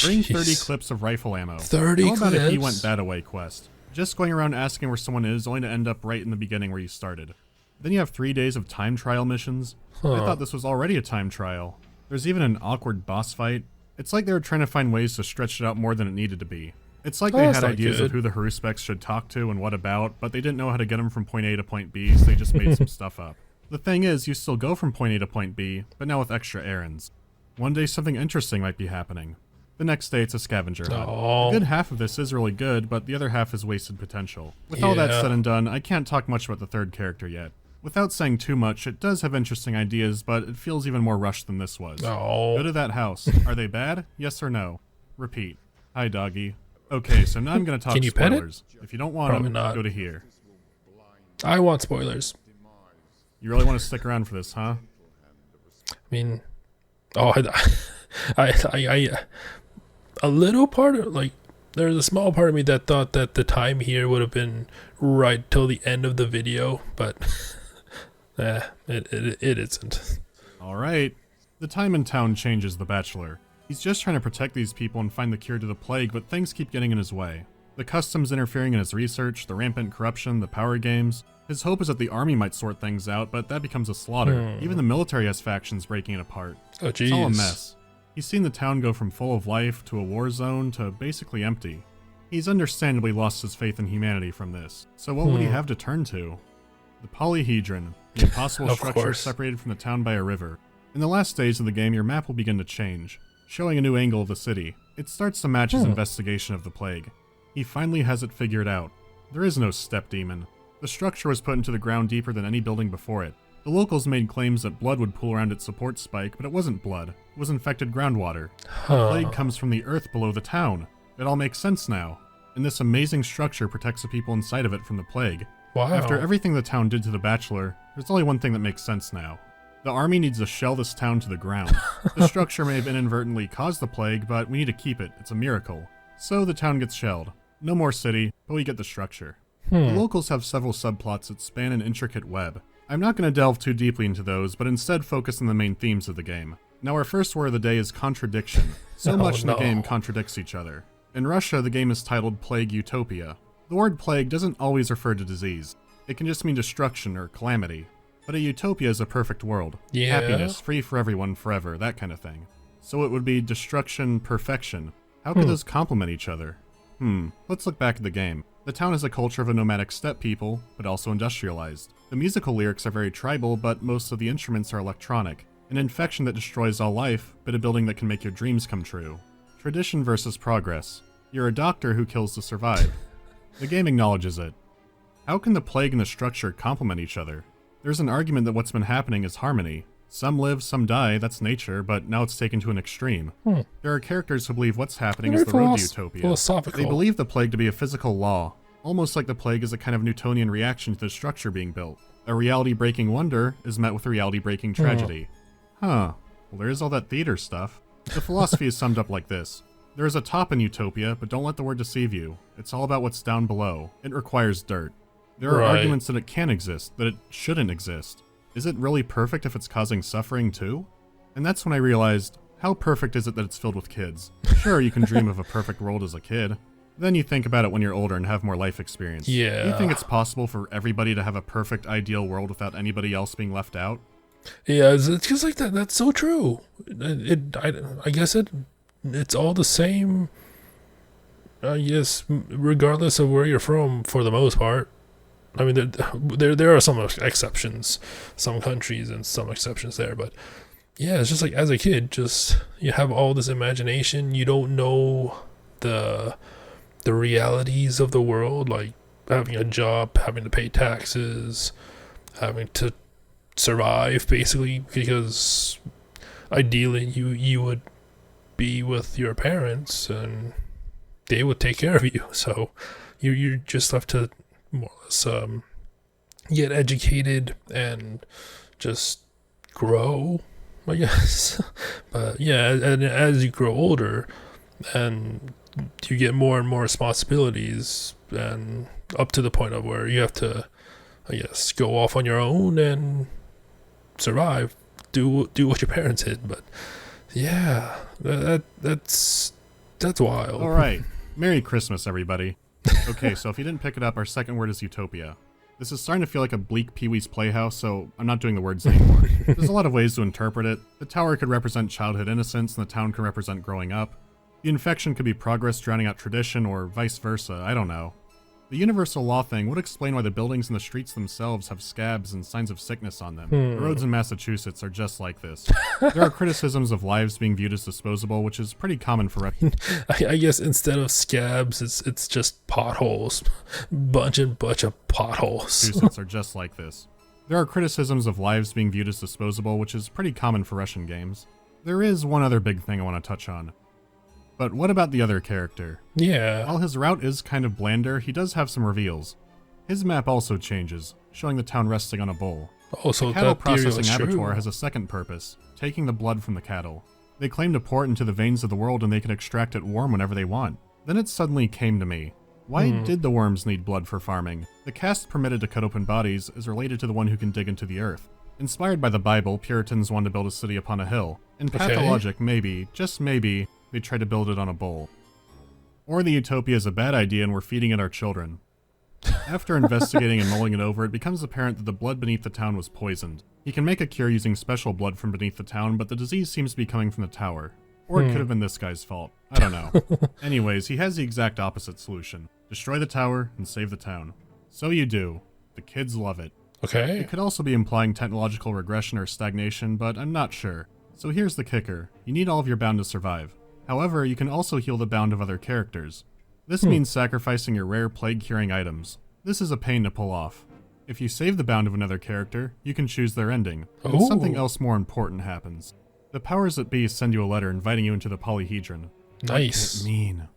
Bring 30 clips of rifle ammo. 30 How about clips? a He Went That-A-Way quest? Just going around asking where someone is, only to end up right in the beginning where you started. Then you have 3 days of time trial missions. I thought this was already a time trial. There's even an awkward boss fight. It's like they were trying to find ways to stretch it out more than it needed to be. It's like they had ideas of who the Haruspex should talk to and what about, but they didn't know how to get them from point A to point B, so they just made some stuff up. The thing is, you still go from point A to point B, but now with extra errands. One day something interesting might be happening. The next day it's a scavenger hunt. A good half of this is really good, but the other half is wasted potential. With all that said and done, I can't talk much about the third character yet. Without saying too much, it does have interesting ideas, but it feels even more rushed than this was. Go to that house. Are they bad? Yes or no? Repeat. Hi, doggy. Okay, so now I'm going to talk spoilers. If you don't want them, go to here. I want spoilers. You really want to stick around for this, huh? I mean, I a little part of, like, there's a small part of me that thought that the time here would have been right till the end of the video, but it isn't. Alright. The time in town changes the Bachelor. He's just trying to protect these people and find the cure to the plague, but things keep getting in his way. The customs interfering in his research, the rampant corruption, the power games. His hope is that the army might sort things out, but that becomes a slaughter. Even the military has factions breaking it apart. Oh, jeez. It's all a mess. He's seen the town go from full of life to a war zone to basically empty. He's understandably lost his faith in humanity from this. So what would he have to turn to? The polyhedron, the impossible structure separated from the town by a river. In the last days of the game, your map will begin to change, showing a new angle of the city. It starts to match his investigation of the plague. He finally has it figured out. There is no step demon. The structure was put into the ground deeper than any building before it. The locals made claims that blood would pool around its support spike, but it wasn't blood. It was infected groundwater. The plague comes from the earth below the town. It all makes sense now. And this amazing structure protects the people inside of it from the plague. After everything the town did to the Bachelor, there's only one thing that makes sense now. The army needs to shell this town to the ground. The structure may have inadvertently caused the plague, but we need to keep it. It's a miracle. So the town gets shelled. No more city, but we get the structure. The locals have several subplots that span an intricate web. I'm not going to delve too deeply into those, but instead focus on the main themes of the game. Now our first word of the day is contradiction. So much in the game contradicts each other. In Russia, the game is titled Plague Utopia. The word plague doesn't always refer to disease. It can just mean destruction or calamity. But a utopia is a perfect world. Happiness, free for everyone forever, that kind of thing. So it would be destruction, perfection. How could those complement each other? Let's look back at the game. The town is a culture of a nomadic steppe people, but also industrialized. The musical lyrics are very tribal, but most of the instruments are electronic. An infection that destroys all life, but a building that can make your dreams come true. Tradition versus progress. You're a doctor who kills to survive. The game acknowledges it. How can the plague and the structure complement each other? There's an argument that what's been happening is harmony. Some live, some die, that's nature, but now it's taken to an extreme. There are characters who believe what's happening is the road to utopia. They believe the plague to be a physical law, almost like the plague is a kind of Newtonian reaction to the structure being built. A reality-breaking wonder is met with a reality-breaking tragedy. Well, there is all that theater stuff. The philosophy is summed up like this. There is a top in utopia, but don't let the word deceive you. It's all about what's down below. It requires dirt. There are arguments that it can exist, that it shouldn't exist. Is it really perfect if it's causing suffering too? And that's when I realized, how perfect is it that it's filled with kids? Sure, you can dream of a perfect world as a kid. Then you think about it when you're older and have more life experience. Do you think it's possible for everybody to have a perfect, ideal world without anybody else being left out? Yeah, it's just like that. That's so true. I guess it's all the same. Yes, regardless of where you're from, for the most part. I mean, there are some exceptions, some countries and some exceptions there, but yeah, it's just like as a kid, just you have all this imagination. You don't know the realities of the world, like having a job, having to pay taxes, having to survive, basically, because ideally you would be with your parents, and they would take care of you. So you're just left to more or less get educated and just grow, I guess. But yeah, and as you grow older and you get more and more responsibilities, and up to the point of where you have to, I guess, go off on your own and survive, do what your parents did. But yeah, that's wild. All right, Merry Christmas, everybody. Okay, so if you didn't pick it up, our second word is utopia. This is starting to feel like a bleak Pee-wee's Playhouse, so I'm not doing the words anymore. There's a lot of ways to interpret it. The tower could represent childhood innocence, and the town could represent growing up. The infection could be progress drowning out tradition, or vice versa, I don't know. The universal law thing would explain why the buildings and the streets themselves have scabs and signs of sickness on them. The roads in Massachusetts are just like this. There are criticisms of lives being viewed as disposable, which is pretty common for I guess instead of scabs, it's just potholes. bunch of potholes. Massachusetts are just like this. There are criticisms of lives being viewed as disposable, which is pretty common for Russian games. There is one other big thing I want to touch on. But what about the other character? Yeah. While his route is kind of blander, he does have some reveals. His map also changes, showing the town resting on a bowl. Oh, so the cattle that theory processing was abattoir true. has a second purpose, taking the blood from the cattle. They claim to pour it into the veins of the world and they can extract it warm whenever they want. Then it suddenly came to me. Why did the worms need blood for farming? The caste permitted to cut open bodies is related to the one who can dig into the earth. Inspired by the Bible, Puritans wanted to build a city upon a hill. In Pathologic, maybe, just maybe, they tried to build it on a bowl. Or the utopia is a bad idea and we're feeding it our children. After investigating and mulling it over, it becomes apparent that the blood beneath the town was poisoned. He can make a cure using special blood from beneath the town, but the disease seems to be coming from the tower. Or it could have been this guy's fault. I don't know. Anyways, he has the exact opposite solution. Destroy the tower and save the town. So you do. The kids love it. Okay. It could also be implying technological regression or stagnation, but I'm not sure. So here's the kicker. You need all of your bound to survive. However, you can also heal the bound of other characters. This means sacrificing your rare plague-curing items. This is a pain to pull off. If you save the bound of another character, you can choose their ending. And something else more important happens. The powers that be send you a letter inviting you into the polyhedron. Nice. What does it mean?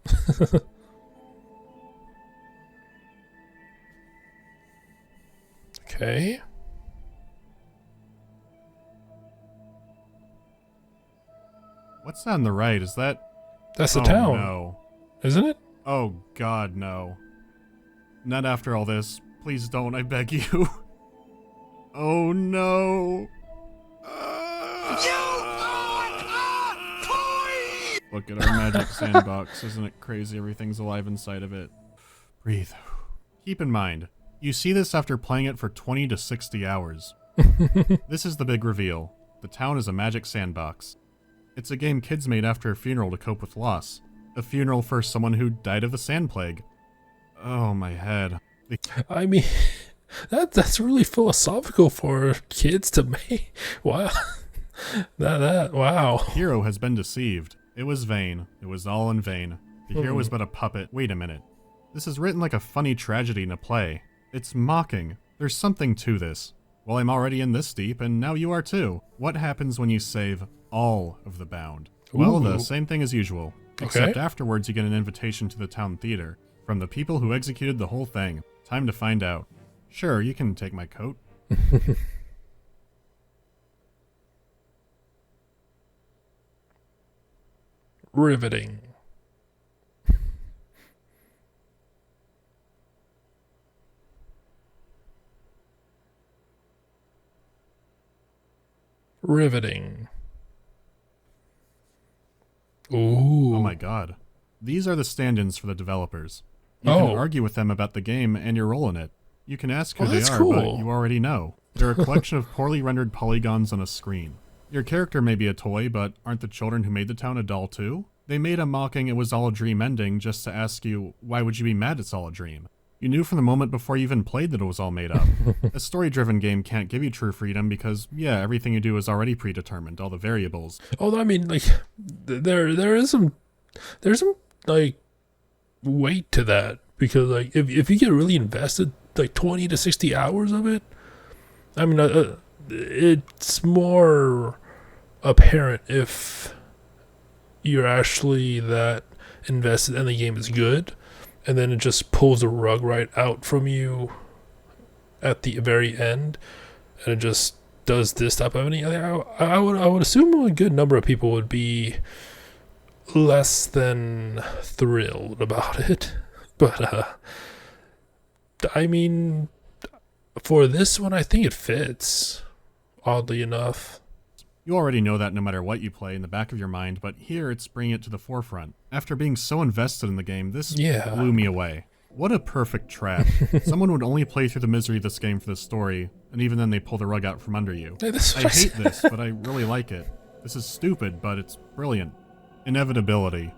Okay. What's that on the right? Is that... That's the town. No. Isn't it? Oh god, no. Not after all this. Please don't, I beg you. Oh no. Look at our magic sandbox. Isn't it crazy? Everything's alive inside of it. Breathe. Keep in mind, you see this after playing it for 20 to 60 hours. This is the big reveal. The town is a magic sandbox. It's a game kids made after a funeral to cope with loss. A funeral for someone who died of the sand plague. Oh, my head. I mean, that's really philosophical for kids to make. Wow. Wow. The hero has been deceived. It was vain. It was all in vain. The hero was but a puppet. Wait a minute. This is written like a funny tragedy in a play. It's mocking. There's something to this. Well, I'm already in this deep, and now you are too. What happens when you save all of the bound? Well, the same thing as usual. Except afterwards you get an invitation to the town theater. From the people who executed the whole thing. Time to find out. Sure, you can take my coat. Riveting. Riveting. Ooh. Oh my god. These are the stand-ins for the developers. You can argue with them about the game and your role in it. You can ask who they are, but you already know. They're a collection of poorly rendered polygons on a screen. Your character may be a toy, but aren't the children who made the town a doll too? They made a mocking "it was all a dream" ending just to ask you, why would you be mad it's all a dream? You knew from the moment before you even played that it was all made up. A story-driven game can't give you true freedom because, yeah, everything you do is already predetermined, all the variables. Oh, I mean, like, there's some like weight to that, because like if you get really invested, like 20 to 60 hours of it, I mean, it's more apparent if you're actually that invested and the game is good, and then it just pulls the rug right out from you at the very end, and it just does this type of ending. I would assume a good number of people would be less than thrilled about it. But I mean, for this one, I think it fits, oddly enough. You already know that no matter what you play in the back of your mind, but here it's bringing it to the forefront. After being so invested in the game, this blew me away. What a perfect trap. Someone would only play through the misery of this game for the story, and even then they pull the rug out from under you. I hate this, but I really like it. This is stupid, but it's brilliant. Inevitability.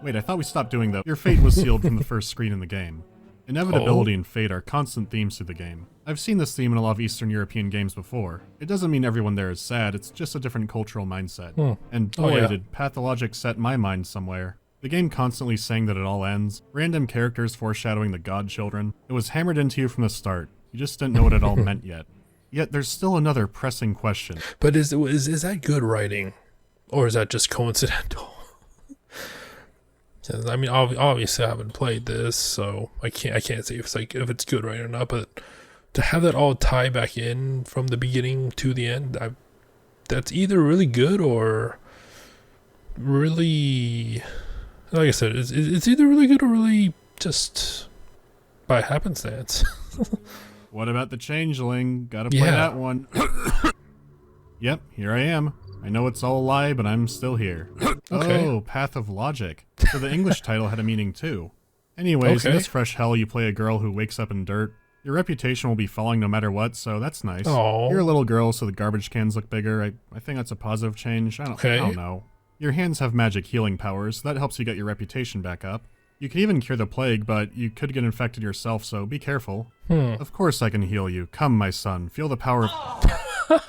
Wait, I thought we stopped doing that. Your fate was sealed from the first screen in the game. Inevitability and fate are constant themes through the game. I've seen this theme in a lot of Eastern European games before. It doesn't mean everyone there is sad, it's just a different cultural mindset. And boy, did Pathologic set my mind somewhere. The game constantly saying that it all ends, random characters foreshadowing the godchildren. It was hammered into you from the start. You just didn't know what it all meant yet. Yet there's still another pressing question. But is that good writing? Or is that just coincidental? I mean, obviously I haven't played this, so I can't say if it's good writing or not, but to have that all tie back in from the beginning to the end, that's either really good or really, like I said, it's either really good or really just by happenstance. What about the Changeling? Gotta play that one. Yep, here I am. I know it's all a lie, but I'm still here. Okay. Oh, Pathologic. So the English title had a meaning too. Anyways, in this fresh hell, you play a girl who wakes up in dirt. Your reputation will be falling no matter what, so that's nice. Aww. You're a little girl, so the garbage cans look bigger. I think that's a positive change. I don't know. Your hands have magic healing powers, so that helps you get your reputation back up. You can even cure the plague, but you could get infected yourself, so be careful. Of course I can heal you. Come, my son. Feel the power of...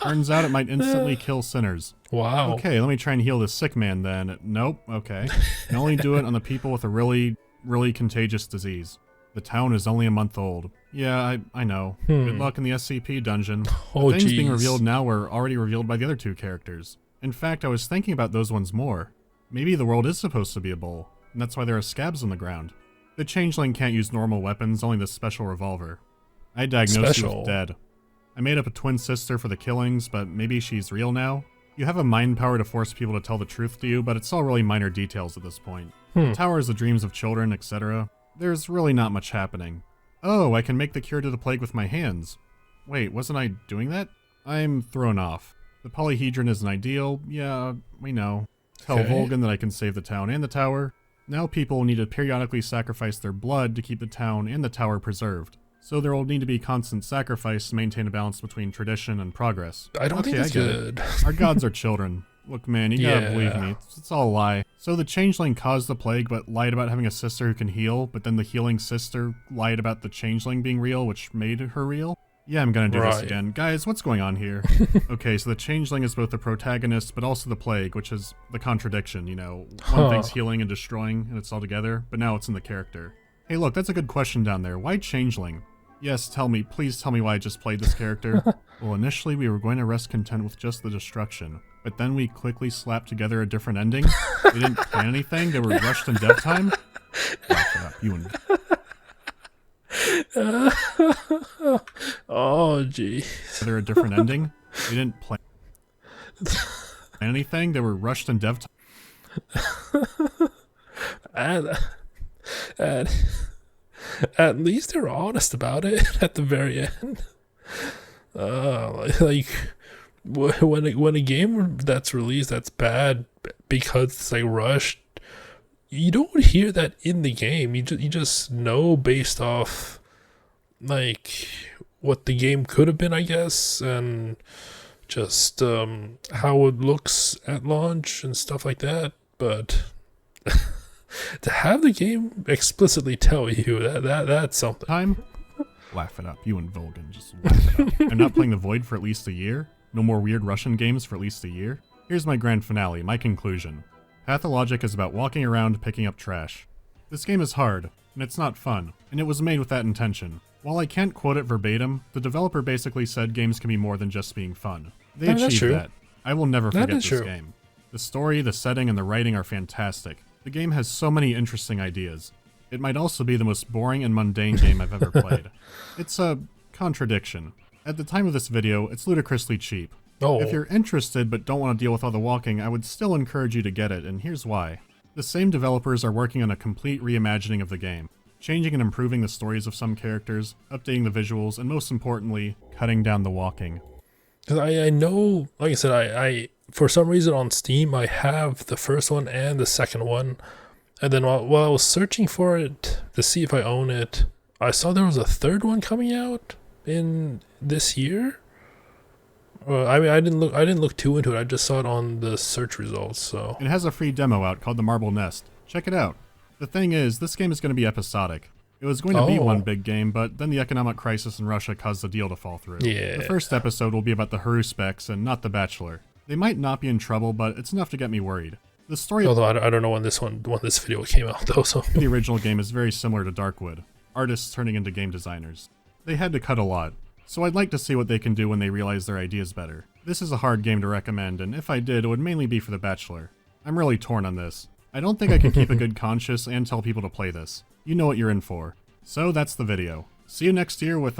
Turns out it might instantly kill sinners. Wow. Okay, let me try and heal this sick man then. Nope, okay. Can only do it on the people with a really, really contagious disease. The town is only a month old. Yeah, I know. Good luck in the SCP dungeon. The things being revealed now were already revealed by the other two characters. In fact, I was thinking about those ones more. Maybe the world is supposed to be a bowl, and that's why there are scabs on the ground. The Changeling can't use normal weapons, only this special revolver. I diagnosed you with dead. I made up a twin sister for the killings, but maybe she's real now? You have a mind power to force people to tell the truth to you, but it's all really minor details at this point. The tower is the dreams of children, etc. There's really not much happening. Oh, I can make the cure to the plague with my hands. Wait, wasn't I doing that? I'm thrown off. The polyhedron is an ideal. Yeah, we know. Tell Volgan that I can save the town and the tower. Now people will need to periodically sacrifice their blood to keep the town and the tower preserved. So there will need to be constant sacrifice to maintain a balance between tradition and progress. I don't think it's good. Our gods are children. Look, man, you gotta believe me. It's all a lie. So the Changeling caused the plague, but lied about having a sister who can heal, but then the healing sister lied about the Changeling being real, which made her real? Yeah, I'm gonna do this again. Guys, what's going on here? Okay, so the Changeling is both the protagonist, but also the plague, which is the contradiction, you know. One thing's healing and destroying, and it's all together, but now it's in the character. Hey, look, that's a good question down there. Why Changeling? Yes, tell me, please tell me why I just played this character. Well, initially we were going to rest content with just the destruction, but then we quickly slapped together a different ending. We didn't plan anything, they were rushed in dev time. Oh, jeez. There a different ending? We didn't plan anything, they were rushed in dev time. At least they're honest about it at the very end. Like when a game that's released that's bad because it's like rushed, you don't hear that in the game. You just know based off like what the game could have been, I guess, and just how it looks at launch and stuff like that. But to have the game explicitly tell you that's something. Time? Laugh it up. You and Volgan, just laugh it up. I'm not playing the Void for at least a year. No more weird Russian games for at least a year. Here's my grand finale, my conclusion. Pathologic is about walking around picking up trash. This game is hard, and it's not fun, and it was made with that intention. While I can't quote it verbatim, the developer basically said games can be more than just being fun. They achieved that. I will never forget this game. The story, the setting, and the writing are fantastic. The game has so many interesting ideas. It might also be the most boring and mundane game I've ever played. It's a contradiction. At the time of this video, it's ludicrously cheap. Oh. If you're interested but don't want to deal with all the walking, I would still encourage you to get it, and here's why. The same developers are working on a complete reimagining of the game, changing and improving the stories of some characters, updating the visuals, and most importantly, cutting down the walking. Because I know, like I said, I for some reason on Steam, I have the first one and the second one. And then while I was searching for it to see if I own it, I saw there was a third one coming out in this year. I mean, I didn't look too into it. I just saw it on the search results. So it has a free demo out called The Marble Nest. Check it out. The thing is, this game is going to be episodic. It was going to be one big game, but then the economic crisis in Russia caused the deal to fall through. Yeah. The first episode will be about the Haruspex and not The Bachelor. They might not be in trouble, but it's enough to get me worried. The story. Although I don't know when this video came out though. So the original game is very similar to Darkwood, artists turning into game designers. They had to cut a lot, so I'd like to see what they can do when they realize their ideas better. This is a hard game to recommend, and if I did, it would mainly be for The Bachelor. I'm really torn on this. I don't think I can keep a good conscience and tell people to play this. You know what you're in for. So that's the video. See you next year with,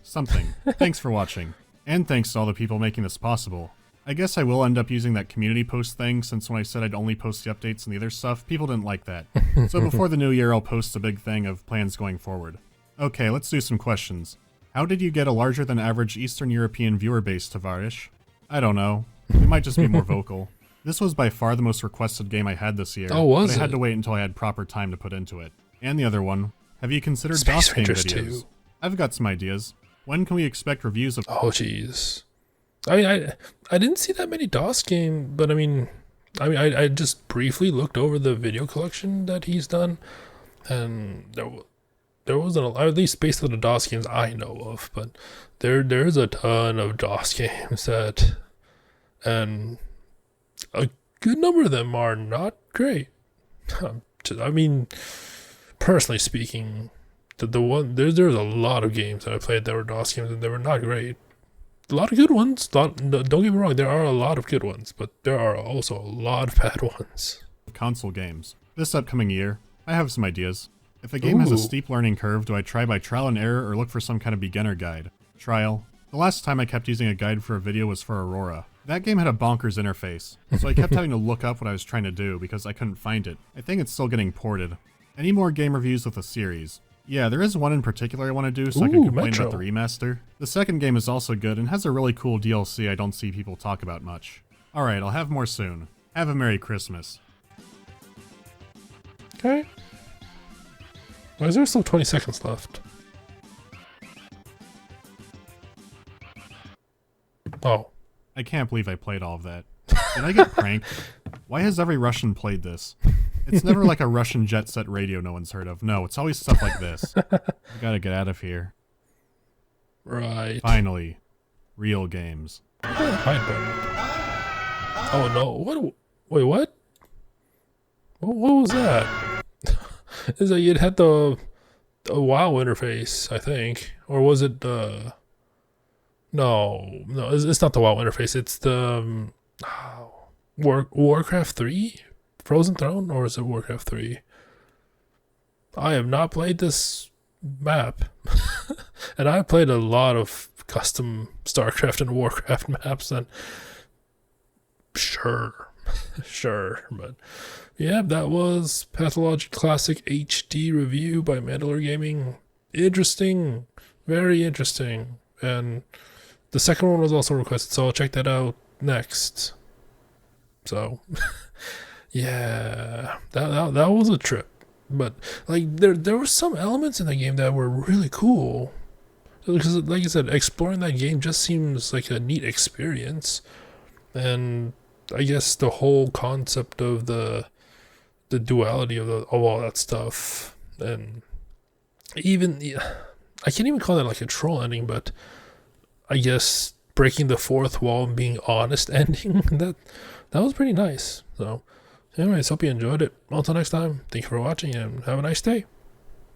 something. Thanks for watching. And thanks to all the people making this possible. I guess I will end up using that community post thing, since when I said I'd only post the updates and the other stuff, people didn't like that. So before the new year, I'll post a big thing of plans going forward. Okay, let's do some questions. How did you get a larger than average Eastern European viewer base, Tavarish? I don't know. We might just be more vocal. This was by far the most requested game I had this year. Oh, was but it? I had to wait until I had proper time to put into it. And the other one, have you considered Space DOS game Rangers videos? 2. I've got some ideas. When can we expect reviews of— Oh jeez. I mean, I didn't see that many DOS game, but I mean I just briefly looked over the video collection that he's done, and there wasn't at least based on the DOS games I know of, but there's a ton of DOS games that, and a good number of them are not great. I mean, personally speaking, there's a lot of games that I played that were DOS games and they were not great. A lot of good ones. Don't get me wrong, there are a lot of good ones, but there are also a lot of bad ones. console games? This upcoming year, I have some ideas. If a game has a steep learning curve, do I try by trial and error or look for some kind of beginner guide? Trial. The last time I kept using a guide for a video was for Aurora. That game had a bonkers interface, so I kept having to look up what I was trying to do because I couldn't find it. I think it's still getting ported. Any more game reviews with the series? Yeah, there is one in particular I want to do so I can complain Metro. about the remaster. The second game is also good and has a really cool DLC I don't see people talk about much. Alright, I'll have more soon. Have a Merry Christmas. Okay. Why is there still 20 seconds left? Oh. I can't believe I played all of that. Did I get pranked? Why has every Russian played this? It's never like a Russian jet set radio no one's heard of. No, it's always stuff like this. I gotta get out of here. Right. Finally. Real games. Hide button. Oh no. What? Wait, what? What was that? Is that it had the WoW interface, I think. Or was it the... No, it's not the WoW interface. It's the Warcraft 3? Frozen Throne? Or is it Warcraft 3? I have not played this map. And I've played a lot of custom StarCraft and Warcraft maps, and sure, but yeah, that was Pathologic Classic HD review by Mandalore Gaming. Interesting, very interesting, and the second one was also requested, so I'll check that out next. So, yeah, that was a trip, but like there were some elements in the game that were really cool. Because, like I said, exploring that game just seems like a neat experience, and I guess the whole concept of the duality of all that stuff, and even I can't even call that like a troll ending, but I guess breaking the fourth wall and being honest ending, that was pretty nice. So anyways, hope you enjoyed it. Until next time, thank you for watching and have a nice day.